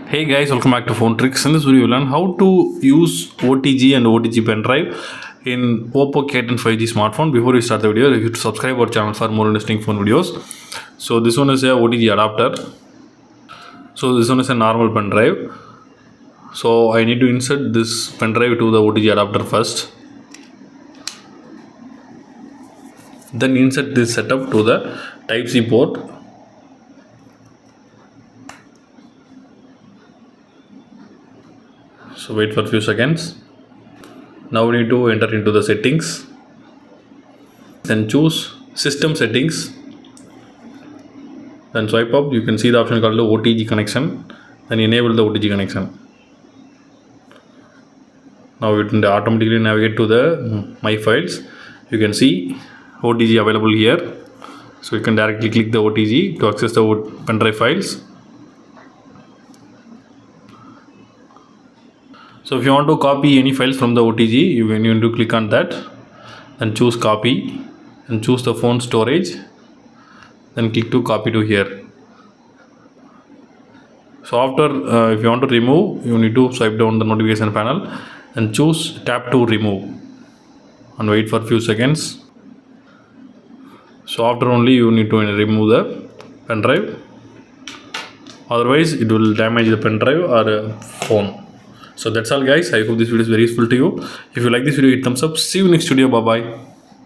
Hey guys, welcome back to Phone Tricks. In this video, you'll learn how to use OTG and OTG pen drive in OPPO K10 5G smartphone. Before we start the video, you should subscribe our channel for more interesting phone videos. So this one is a OTG adapter. So this one is a normal pen drive. So I need to insert this pen drive to the OTG adapter first. Then insert this setup to the Type-C port. So wait for a few seconds. Now we need to enter into the settings. Then choose system settings. Then swipe up. You can see the option called the OTG connection. Then enable the OTG connection. Now it will automatically navigate to the My Files. You can see OTG available here. So you can directly click the OTG to access the pen drive files. So if you want to copy any files from the OTG, you need to click on that, then choose copy and choose the phone storage, then click to copy to here. So after if you want to remove, you need to swipe down the notification panel and choose tap to remove and wait for a few seconds. So after only you need to remove the pen drive, otherwise it will damage the pen drive or phone. So that's all guys. I hope this video is very useful to you. If you like this video, hit thumbs up. See you next video. Bye bye.